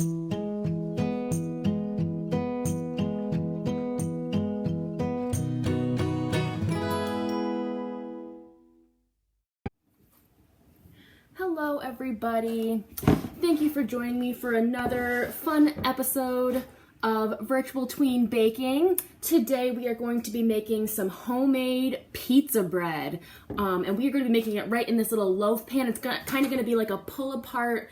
Hello everybody. Thank you for joining me for another fun episode of Virtual Tween Baking. Today we are going to be making some homemade pizza bread. And we are going to be making it right in this little loaf pan. It's kind of going to be like a pull apart,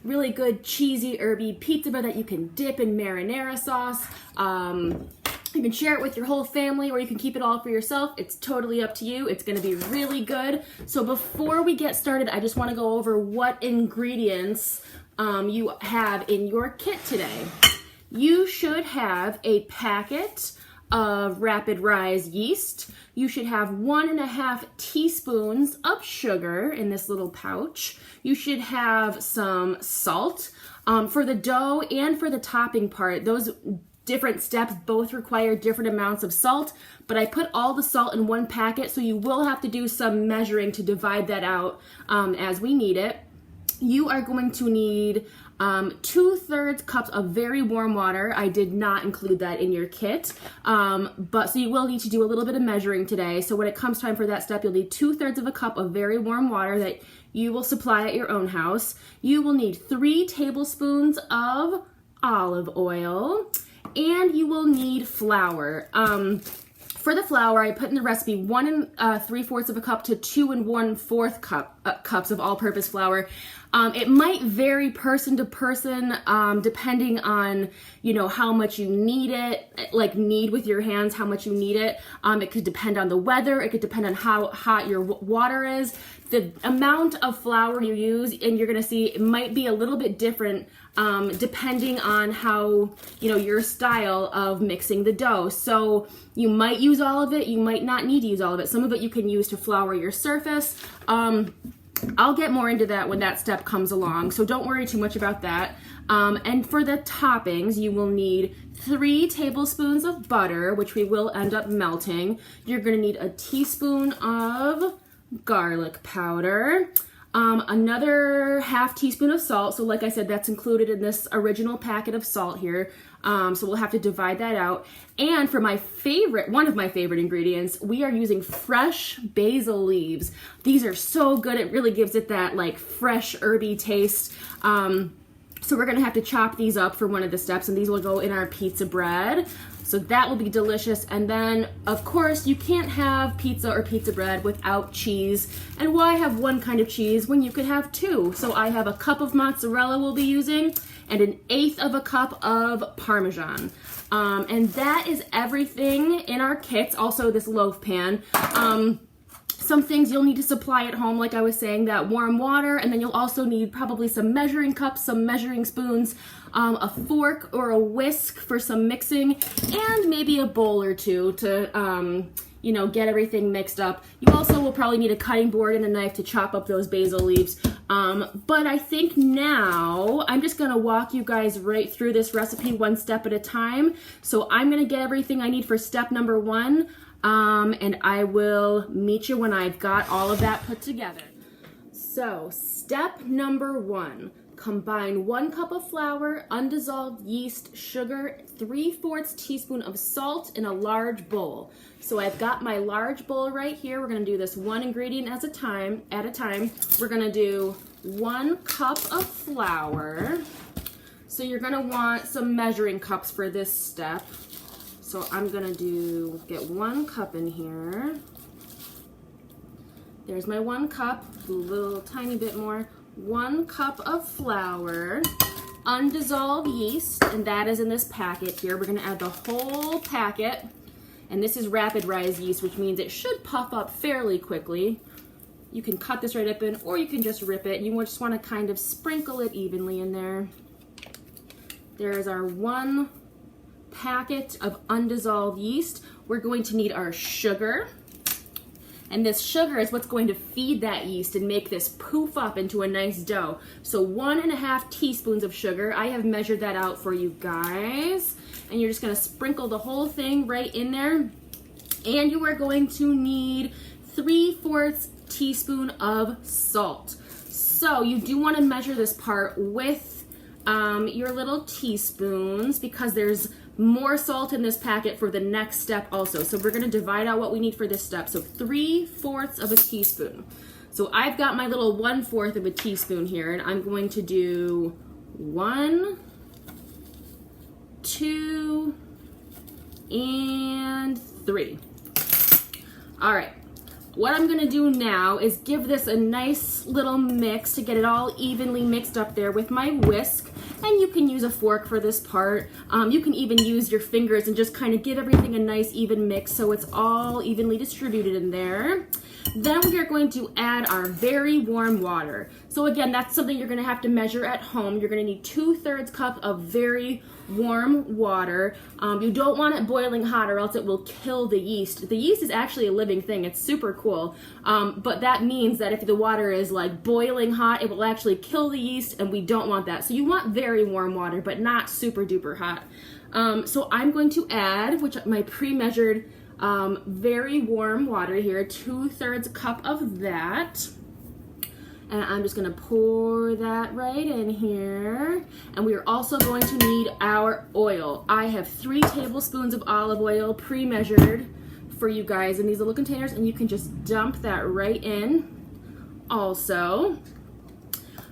really good cheesy herby pizza bread that you can dip in marinara sauce. You can share it with your whole family or you can keep it all for yourself. It's totally up to you. It's gonna be really good. So before we get started, I just wanna go over what ingredients you have in your kit today. You should have a packet of rapid rise yeast. You should have 1.5 teaspoons of sugar in this little pouch. You should have some salt. For the dough and for the topping part, those different steps both require different amounts of salt, but I put all the salt in one packet, so you will have to do some measuring to divide that out as we need it. You are going to need 2/3 cups of very warm water. I did not include that in your kit, but so you will need to do a little bit of measuring today. So when it comes time for that step, you'll need 2/3 of a cup of very warm water that you will supply at your own house. You will need 3 tablespoons of olive oil. And you will need flour. For the flour, I put in the recipe 1 3/4 of a cup to 2 1/4 cups of all-purpose flour. It might vary person to person, depending on, how much you need it, like knead with your hands, how much you need it. It could depend on the weather. It could depend on how hot your water is. The amount of flour you use, and you're gonna see it might be a little bit different depending on how, your style of mixing the dough. So you might use all of it, you might not need to use all of it. Some of it you can use to flour your surface. I'll get more into that when that step comes along, so don't worry too much about that. And for the toppings, you will need 3 tablespoons of butter, which we will end up melting. You're gonna need a teaspoon of garlic powder, another 1/2 teaspoon of salt. So like I said, that's included in this original packet of salt here. So we'll have to divide that out. And for one of my favorite ingredients, we are using fresh basil leaves. These are so good. It really gives it that like fresh herby taste. So we're gonna have to chop these up for one of the steps, and these will go in our pizza bread. So that will be delicious. And then, of course, you can't have pizza or pizza bread without cheese. And why have one kind of cheese when you could have 2? So I have a cup of mozzarella we'll be using and 1/8 of a cup of Parmesan. And that is everything in our kits. Also this loaf pan. Some things you'll need to supply at home, like I was saying, that warm water, and then you'll also need probably some measuring cups, some measuring spoons, a fork or a whisk for some mixing, and maybe a bowl or two to, get everything mixed up. You also will probably need a cutting board and a knife to chop up those basil leaves. But I think now I'm just gonna walk you guys right through this recipe one step at a time. So I'm gonna get everything I need for step number 1. And I will meet you when I've got all of that put together. So step number 1, combine 1 cup of flour, undissolved yeast, sugar, 3/4 teaspoon of salt in a large bowl. So I've got my large bowl right here. We're gonna do this one ingredient at a time. We're gonna do 1 cup of flour. So you're gonna want some measuring cups for this step. So I'm gonna get 1 cup in here. There's my 1 cup, a little tiny bit more. 1 cup of flour, undissolved yeast, and that is in this packet here. We're gonna add the whole packet, and this is rapid rise yeast, which means it should puff up fairly quickly. You can cut this right up in, or you can just rip it. You just wanna kind of sprinkle it evenly in there. There's our 1 packet of undissolved yeast. We're going to need our sugar, and this sugar is what's going to feed that yeast and make this poof up into a nice dough. So 1.5 teaspoons of sugar. I have measured that out for you guys, and you're just going to sprinkle the whole thing right in there. And you are going to need 3/4 teaspoon of salt. So you do want to measure this part with your little teaspoons, because there's more salt in this packet for the next step also. So we're gonna divide out what we need for this step. So 3/4 of a teaspoon. So I've got my little 1/4 of a teaspoon here, and I'm going to do 1, 2, and 3. All right. What I'm gonna do now is give this a nice little mix to get it all evenly mixed up there with my whisk. And you can use a fork for this part. You can even use your fingers and just kind of give everything a nice even mix so it's all evenly distributed in there. Then we are going to add our very warm water. So again, that's something you're gonna have to measure at home. You're gonna need 2/3 cup of very warm water. You don't want it boiling hot or else it will kill the yeast. The yeast is actually a living thing. It's super cool. But that means that if the water is like boiling hot, it will actually kill the yeast, and we don't want that. So you want very warm water, but not super duper hot. So I'm going to add, my pre-measured very warm water here, 2/3 cup of that. And I'm just gonna pour that right in here. And we are also going to need our oil. I have 3 tablespoons of olive oil pre-measured for you guys in these little containers, and you can just dump that right in also.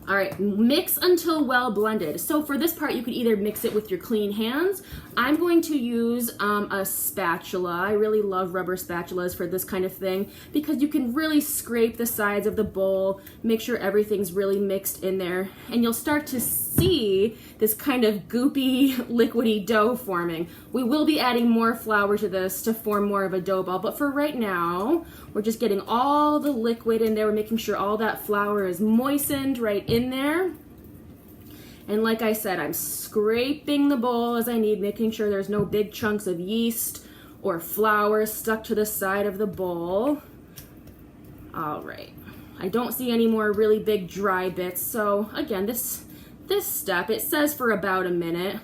All right, mix until well blended. So for this part, you could either mix it with your clean hands. I'm going to use a spatula. I really love rubber spatulas for this kind of thing because you can really scrape the sides of the bowl, make sure everything's really mixed in there, and you'll start to see this kind of goopy, liquidy dough forming. We will be adding more flour to this to form more of a dough ball, but for right now, we're just getting all the liquid in there. We're making sure all that flour is moistened right in there. And like I said, I'm scraping the bowl as I need, making sure there's no big chunks of yeast or flour stuck to the side of the bowl. All right, I don't see any more really big dry bits. So again, this step, it says for about a minute.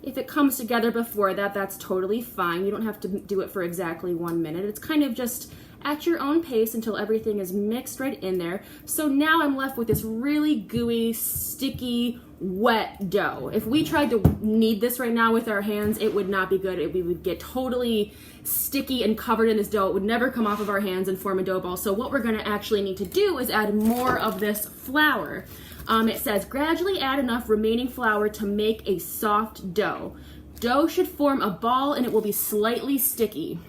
If it comes together before that, that's totally fine. You don't have to do it for exactly 1 minute. It's kind of just at your own pace until everything is mixed right in there. So now I'm left with this really gooey, sticky, wet dough. If we tried to knead this right now with our hands, it would not be good. We would get totally sticky and covered in this dough. It would never come off of our hands and form a dough ball. So what we're gonna actually need to do is add more of this flour. It says, gradually add enough remaining flour to make a soft dough. Dough should form a ball and it will be slightly sticky.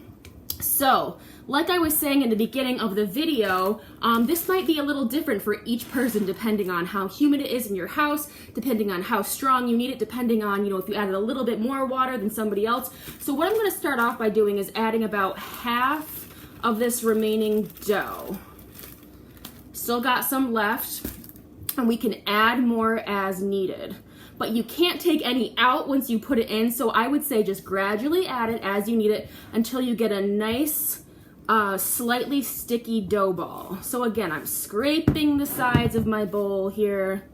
So, like I was saying in the beginning of the video, this might be a little different for each person depending on how humid it is in your house, depending on how strong you need it, depending on, if you added a little bit more water than somebody else. So what I'm gonna start off by doing is adding about half of this remaining dough. Still got some left, and we can add more as needed. But you can't take any out once you put it in, so I would say just gradually add it as you need it until you get a nice, slightly sticky dough ball. So again, I'm scraping the sides of my bowl here,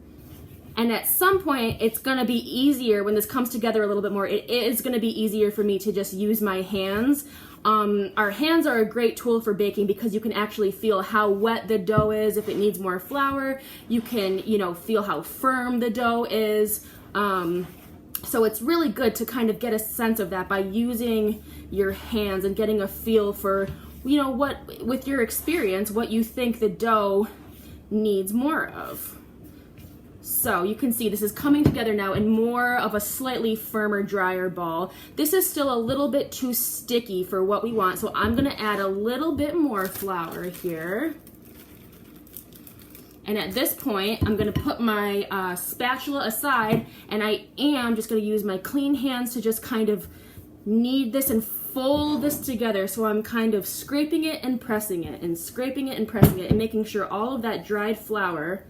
and at some point, it's gonna be easier when this comes together a little bit more. It is gonna be easier for me to just use my hands. Our hands are a great tool for baking because you can actually feel how wet the dough is. If it needs more flour, you can, feel how firm the dough is. So it's really good to kind of get a sense of that by using your hands and getting a feel for, with your experience, what you think the dough needs more of. So you can see this is coming together now in more of a slightly firmer, drier ball. This is still a little bit too sticky for what we want, so I'm gonna add a little bit more flour here. And at this point, I'm gonna put my spatula aside, and I am just gonna use my clean hands to just kind of knead this and fold this together. So I'm kind of scraping it and pressing it, and scraping it and pressing it, and making sure all of that dried flour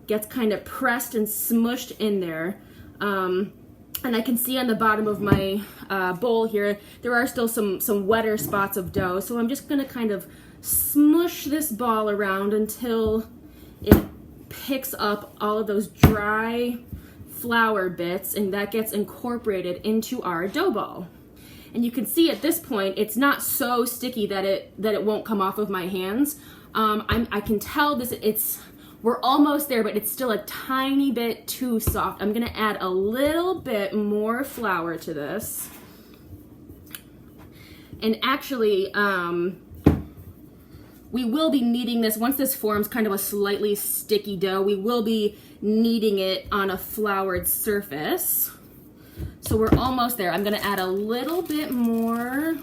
gets kind of pressed and smushed in there. And I can see on the bottom of my bowl here, there are still some wetter spots of dough. So I'm just gonna kind of smush this ball around until it picks up all of those dry flour bits, and that gets incorporated into our dough ball. And you can see at this point, it's not so sticky that it won't come off of my hands. I can tell it's We're almost there, but it's still a tiny bit too soft. I'm gonna add a little bit more flour to this. And actually, we will be kneading this, once this forms kind of a slightly sticky dough, we will be kneading it on a floured surface. So we're almost there. I'm gonna add a little bit more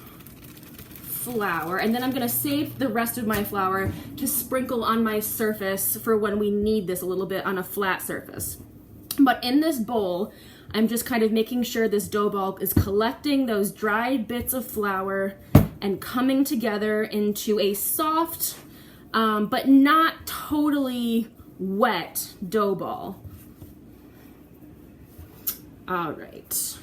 flour, and then I'm gonna save the rest of my flour to sprinkle on my surface for when we knead this a little bit on a flat surface. But in this bowl, I'm just kind of making sure this dough ball is collecting those dried bits of flour and coming together into a soft, but not totally wet dough ball. All right.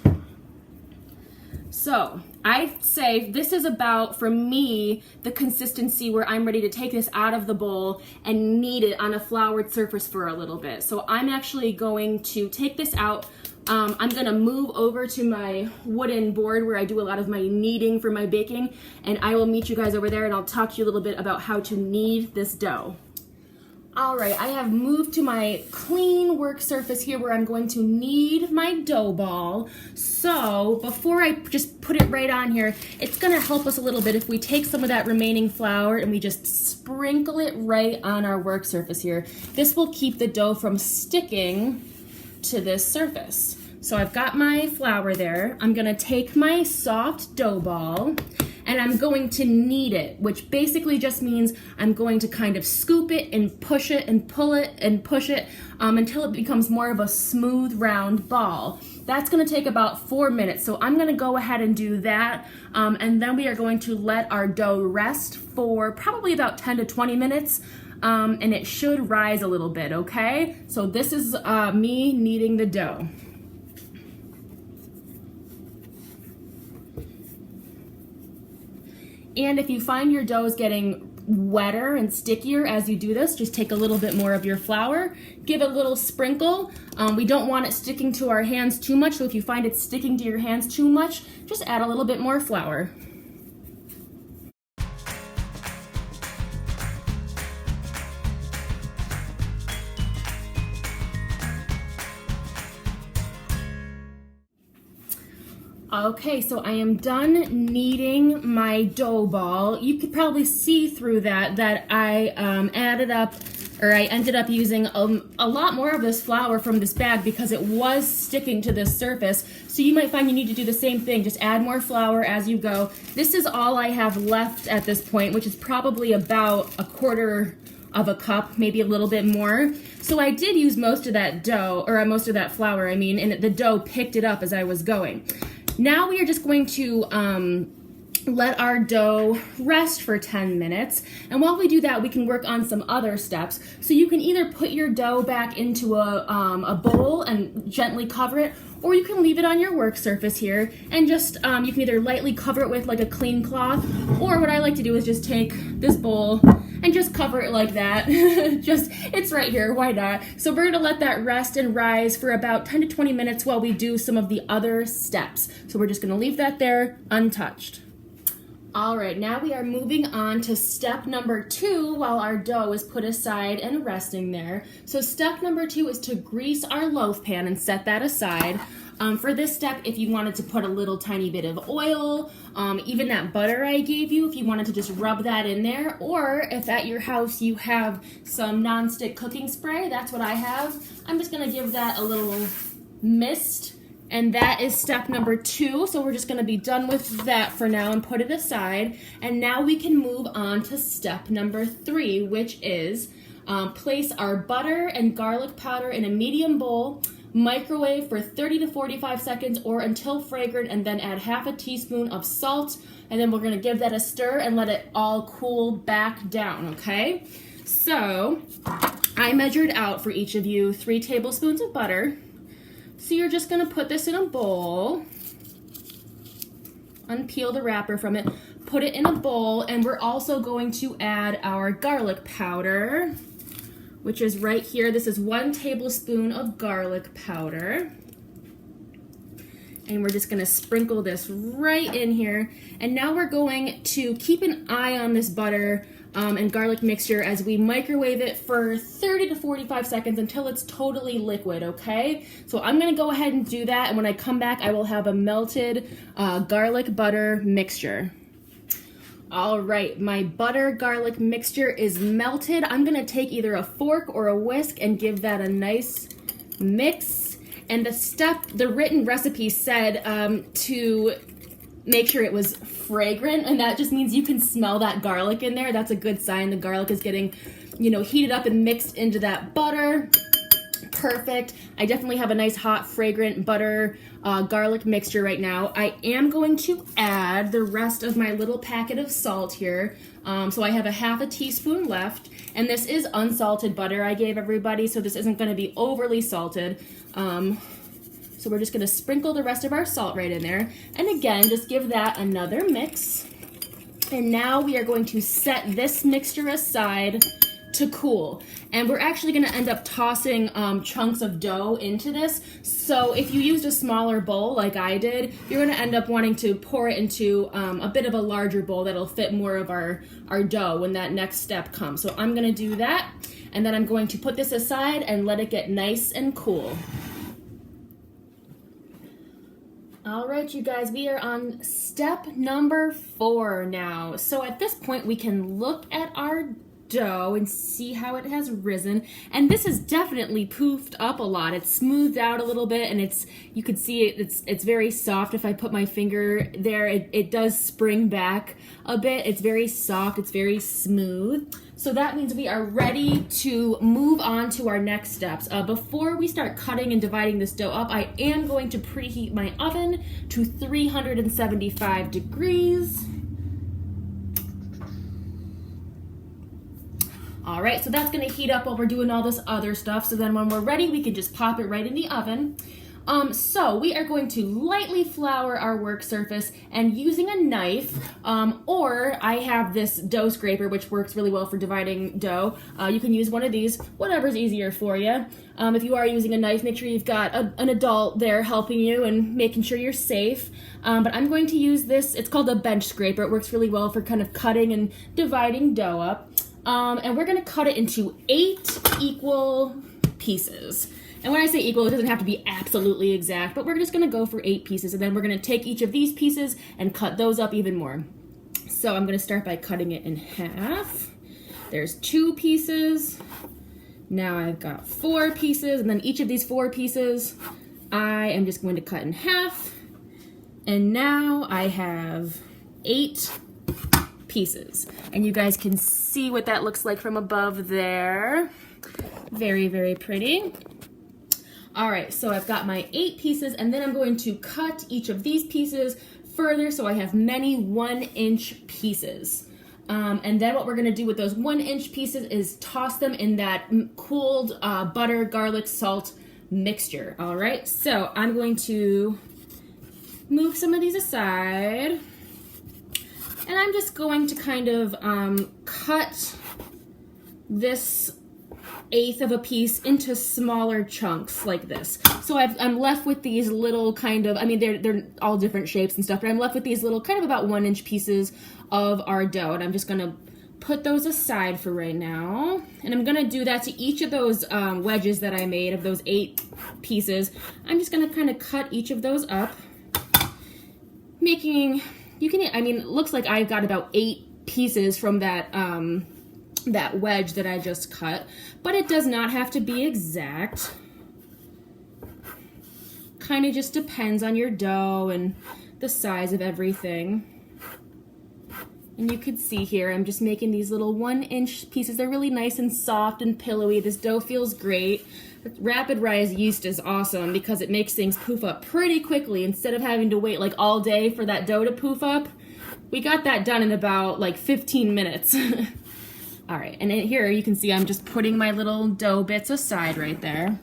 So I'd say this is about, for me, the consistency where I'm ready to take this out of the bowl and knead it on a floured surface for a little bit. So I'm actually going to take this out. I'm gonna move over to my wooden board where I do a lot of my kneading for my baking, and I will meet you guys over there and I'll talk to you a little bit about how to knead this dough. All right, I have moved to my clean work surface here where I'm going to knead my dough ball. So before I just put it right on here, it's gonna help us a little bit if we take some of that remaining flour and we just sprinkle it right on our work surface here. This will keep the dough from sticking to this surface. So I've got my flour there. I'm gonna take my soft dough ball and I'm going to knead it, which basically just means I'm going to kind of scoop it and push it and pull it and push it until it becomes more of a smooth round ball. That's gonna take about 4 minutes. So I'm gonna go ahead and do that. And then we are going to let our dough rest for probably about 10 to 20 minutes. And it should rise a little bit, okay? So this is me kneading the dough. And if you find your dough is getting wetter and stickier as you do this, just take a little bit more of your flour, give it a little sprinkle. We don't want it sticking to our hands too much, so if you find it sticking to your hands too much, just add a little bit more flour. Okay, so I am done kneading my dough ball. You could probably see through that I ended up using a lot more of this flour from this bag because it was sticking to this surface. So you might find you need to do the same thing, just add more flour as you go. This is all I have left at this point, which is probably about 1/4 of a cup, maybe a little bit more. So I did use most of that dough, or most of that flour, I mean, and the dough picked it up as I was going. Now we are just going to let our dough rest for 10 minutes. And while we do that, we can work on some other steps. So you can either put your dough back into a bowl and gently cover it, or you can leave it on your work surface here and just, you can either lightly cover it with like a clean cloth, or what I like to do is just take this bowl and just cover it like that. It's right here, why not? So we're gonna let that rest and rise for about 10 to 20 minutes while we do some of the other steps. So we're just gonna leave that there untouched. All right, now we are moving on to step number 2 while our dough is put aside and resting there. So step number 2 is to grease our loaf pan and set that aside. For this step, if you wanted to put a little tiny bit of oil, even that butter I gave you, if you wanted to just rub that in there, or if at your house you have some nonstick cooking spray, that's what I have. I'm just gonna give that a little mist. And that is step number 2. So we're just going to be done with that for now and put it aside. And now we can move on to step number 3, which is place our butter and garlic powder in a medium bowl, microwave for 30 to 45 seconds or until fragrant, and then add half a teaspoon of salt. And then we're going to give that a stir and let it all cool back down, okay? So I measured out for each of you 3 tablespoons of butter. So you're just gonna put this in a bowl, unpeel the wrapper from it, put it in a bowl, and we're also going to add our garlic powder, which is right here. This is 1 tablespoon of garlic powder. And we're just gonna sprinkle this right in here. And now we're going to keep an eye on this butter and garlic mixture as we microwave it for 30 to 45 seconds until it's totally liquid, okay? So I'm gonna go ahead and do that, and when I come back, I will have a melted garlic butter mixture. All right, my butter garlic mixture is melted. I'm gonna take either a fork or a whisk and give that a nice mix. And the written recipe said to make sure it was fragrant, and that just means you can smell that garlic in there. That's a good sign the garlic is getting, heated up and mixed into that butter. Perfect. I definitely have a nice hot fragrant butter garlic mixture right now. I am going to add the rest of my little packet of salt here. So I have a half a teaspoon left, and this is unsalted butter I gave everybody, so this isn't going to be overly salted. So we're just going to sprinkle the rest of our salt right in there. And again, just give that another mix. And now we are going to set this mixture aside to cool. And we're actually going to end up tossing chunks of dough into this. So if you used a smaller bowl like I did, you're going to end up wanting to pour it into a bit of a larger bowl that'll fit more of our dough when that next step comes. So I'm going to do that. And then I'm going to put this aside and let it get nice and cool. All right, you guys, we are on step number 4 now. So at this point, we can look at our dough and see how it has risen. And this is definitely poofed up a lot. It's smoothed out a little bit, and you can see it's very soft. If I put my finger there, it does spring back a bit. It's very soft, it's very smooth. So that means we are ready to move on to our next steps. Before we start cutting and dividing this dough up, I am going to preheat my oven to 375 degrees. All right, so that's gonna heat up while we're doing all this other stuff. So then when we're ready, we can just pop it right in the oven. So we are going to lightly flour our work surface, and using a knife, or I have this dough scraper, which works really well for dividing dough. You can use one of these, whatever's easier for you. If you are using a knife, make sure you've got an adult there helping you and making sure you're safe. But I'm going to use this, it's called a bench scraper. It works really well for kind of cutting and dividing dough up. And we're gonna cut it into 8 equal pieces. And when I say equal, it doesn't have to be absolutely exact, but we're just gonna go for 8 pieces, and then we're gonna take each of these pieces and cut those up even more. So I'm gonna start by cutting it in half. There's 2 pieces. Now I've got 4 pieces, and then each of these 4 pieces, I am just going to cut in half. And now I have 8 pieces. And you guys can see what that looks like from above there. Very, very pretty. All right, so I've got my 8 pieces, and then I'm going to cut each of these pieces further so I have many 1-inch pieces. And then what we're gonna do with those 1-inch pieces is toss them in that cooled butter, garlic, salt mixture. All right, so I'm going to move some of these aside, and I'm just going to kind of cut this 1/8 of a piece into smaller chunks like this. So I'm left with these little kind of, I mean, they're all different shapes and stuff, but I'm left with these little kind of about 1-inch pieces of our dough, and I'm just gonna put those aside for right now. And I'm gonna do that to each of those wedges that I made of those 8 pieces. I'm just gonna kind of cut each of those up, making, it looks like I've got about 8 pieces from that wedge that I just cut, but it does not have to be exact. Kind of just depends on your dough and the size of everything. And you can see here, I'm just making these little 1-inch pieces. They're really nice and soft and pillowy. This dough feels great. Rapid rise yeast is awesome because it makes things poof up pretty quickly. Instead of having to wait like all day for that dough to poof up, we got that done in about like 15 minutes. All right, and here you can see I'm just putting my little dough bits aside right there.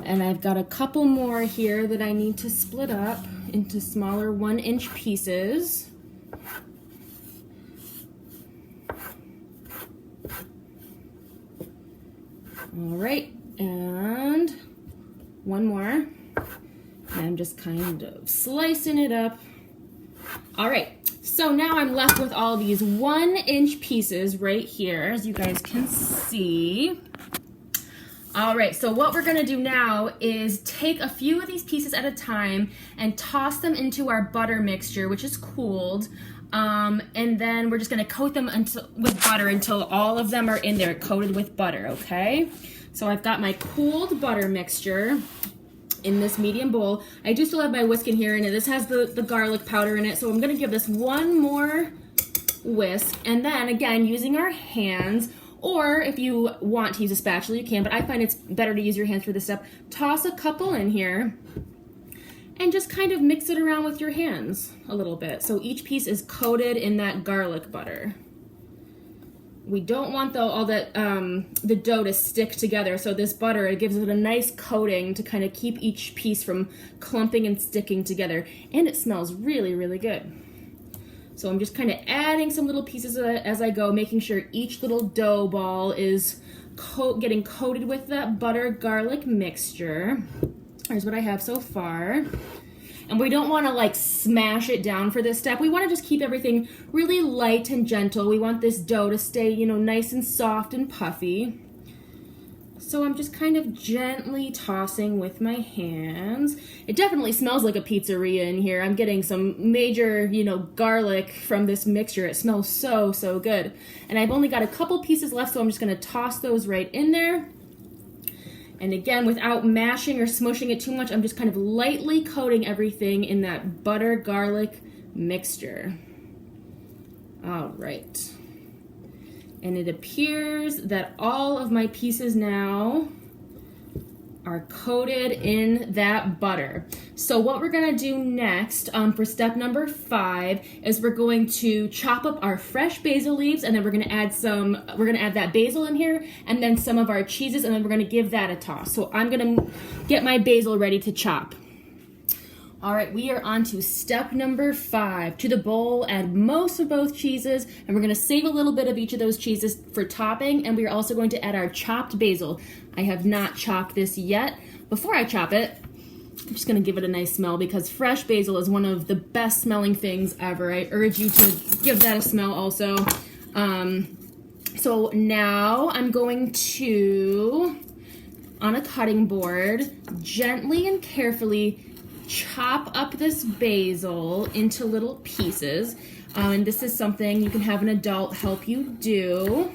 And I've got a couple more here that I need to split up into smaller 1-inch pieces. All right, and one more. And I'm just kind of slicing it up. All right, So now I'm left with all these 1-inch pieces right here, as you guys can see. All right, so what we're gonna do now is take a few of these pieces at a time and toss them into our butter mixture, which is cooled. And then we're just gonna coat them with butter until all of them are in there coated with butter, okay? So I've got my cooled butter mixture in this medium bowl. I do still have my whisk in here, and this has the garlic powder in it, so I'm gonna give this one more whisk, and then again, using our hands, or if you want to use a spatula, you can, but I find it's better to use your hands for this step. Toss a couple in here, and just kind of mix it around with your hands a little bit, so each piece is coated in that garlic butter. We don't want the dough to stick together, so this butter, it gives it a nice coating to kind of keep each piece from clumping and sticking together, and it smells really, really good. So I'm just kind of adding some little pieces as I go, making sure each little dough ball is getting coated with that butter garlic mixture. Here's what I have so far. And we don't want to like smash it down for this step. We want to just keep everything really light and gentle. We want this dough to stay, you know, nice and soft and puffy. So I'm just kind of gently tossing with my hands. It definitely smells like a pizzeria in here. I'm getting some major, you know, garlic from this mixture. It smells so, so good. And I've only got a couple pieces left, so I'm just going to toss those right in there. And again, without mashing or smushing it too much, I'm just kind of lightly coating everything in that butter garlic mixture. All right. And it appears that all of my pieces now are coated in that butter. So what we're gonna do next for step number 5 is we're going to chop up our fresh basil leaves, and then we're gonna add that basil in here, and then some of our cheeses, and then we're gonna give that a toss. So I'm gonna get my basil ready to chop. All right, we are on to step number 5. To the bowl, add most of both cheeses, and we're gonna save a little bit of each of those cheeses for topping, and we are also going to add our chopped basil. I have not chopped this yet. Before I chop it, I'm just gonna give it a nice smell, because fresh basil is one of the best smelling things ever. I urge you to give that a smell also. So now I'm going to, on a cutting board, gently and carefully chop up this basil into little pieces. And this is something you can have an adult help you do.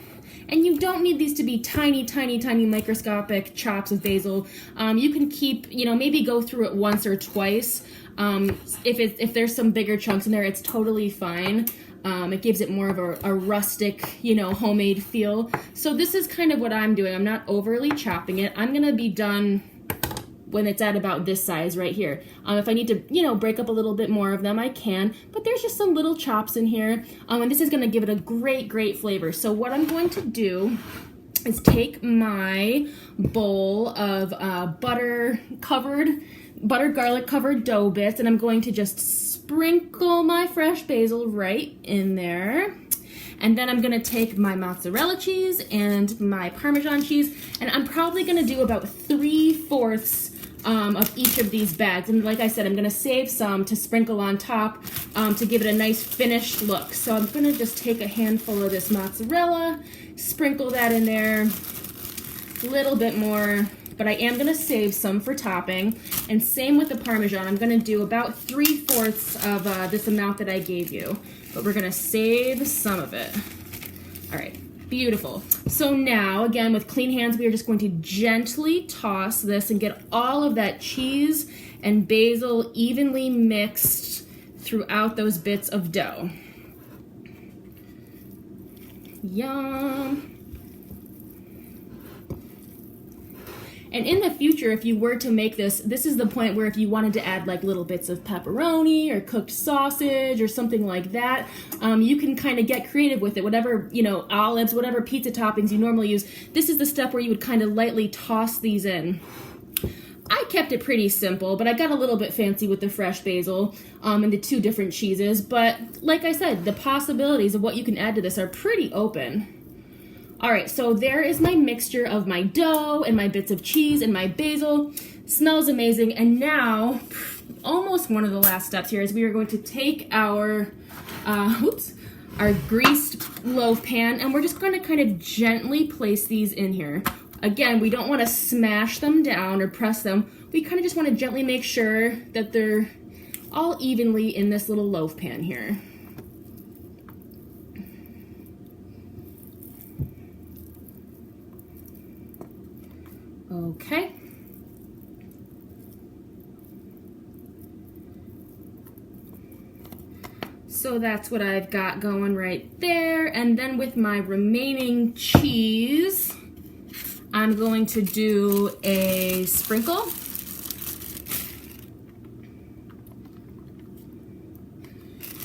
And you don't need these to be tiny, tiny, tiny microscopic chops of basil. You can keep, you know, maybe go through it once or twice. If there's some bigger chunks in there, it's totally fine. It gives it more of a rustic, you know, homemade feel. So this is kind of what I'm doing. I'm not overly chopping it. I'm gonna be done when it's at about this size right here. If I need to, you know, break up a little bit more of them, I can, but there's just some little chops in here, and this is gonna give it a great, great flavor. So what I'm going to do is take my bowl of butter garlic covered dough bits, and I'm going to just sprinkle my fresh basil right in there. And then I'm gonna take my mozzarella cheese and my Parmesan cheese, and I'm probably gonna do about 3/4 of each of these bags. And like I said, I'm gonna save some to sprinkle on top to give it a nice finished look. So I'm gonna just take a handful of this mozzarella, sprinkle that in there, a little bit more, but I am gonna save some for topping. And same with the Parmesan, I'm gonna do about 3/4 of this amount that I gave you, but we're gonna save some of it. All right. Beautiful. So now, again, with clean hands, we are just going to gently toss this and get all of that cheese and basil evenly mixed throughout those bits of dough. Yum. And in the future, if you were to make this is the point where if you wanted to add like little bits of pepperoni or cooked sausage or something like that, you can kind of get creative with it. Whatever, you know, olives, whatever pizza toppings you normally use, this is the step where you would kind of lightly toss these in. I kept it pretty simple, but I got a little bit fancy with the fresh basil and the 2 different cheeses. But like I said, the possibilities of what you can add to this are pretty open. All right, so there is my mixture of my dough and my bits of cheese and my basil. Smells amazing. And now almost one of the last steps here is we are going to take our, our greased loaf pan, and we're just going to kind of gently place these in here. Again, we don't want to smash them down or press them. We kind of just want to gently make sure that they're all evenly in this little loaf pan here. Okay. So that's what I've got going right there. And then with my remaining cheese, I'm going to do a sprinkle.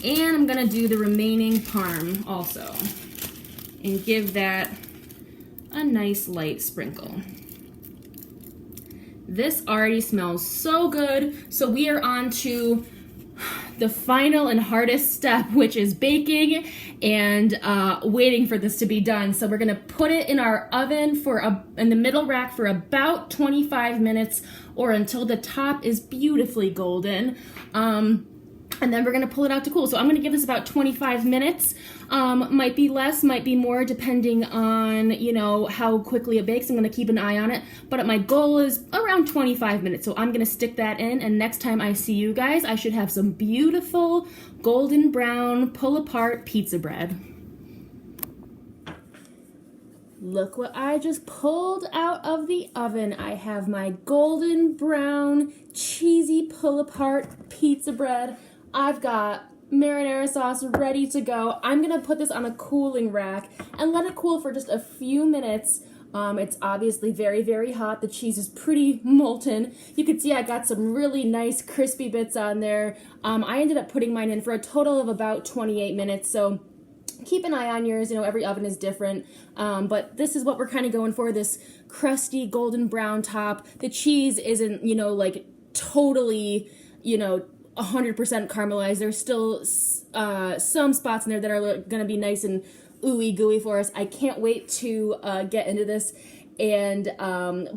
And I'm gonna do the remaining parm also and give that a nice light sprinkle. This already smells so good. So we are on to the final and hardest step, which is baking and waiting for this to be done. So we're gonna put it in our oven in the middle rack for about 25 minutes or until the top is beautifully golden. And then we're gonna pull it out to cool. So I'm gonna give this about 25 minutes. Might be less, might be more, depending on, you know, how quickly it bakes. I'm gonna keep an eye on it, but my goal is around 25 minutes. So I'm gonna stick that in, and next time I see you guys, I should have some beautiful golden brown pull apart pizza bread. Look what I just pulled out of the oven. I have my golden brown cheesy pull apart pizza bread. I've got marinara sauce ready to go. I'm gonna put this on a cooling rack and let it cool for just a few minutes. It's obviously very, very hot. The cheese is pretty molten. You can see I got some really nice crispy bits on there. I ended up putting mine in for a total of about 28 minutes. So keep an eye on yours. You know, every oven is different. But this is what we're kind of going for, this crusty golden brown top. The cheese isn't, you know, like totally, you know, 100% caramelized. There's still some spots in there that are going to be nice and ooey gooey for us. I can't wait to get into this and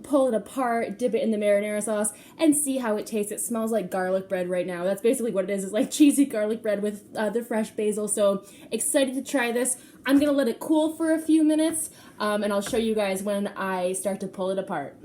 pull it apart, dip it in the marinara sauce, and see how it tastes. It smells like garlic bread right now. That's basically what it is. It's like cheesy garlic bread with the fresh basil. So excited to try this. I'm going to let it cool for a few minutes, and I'll show you guys when I start to pull it apart.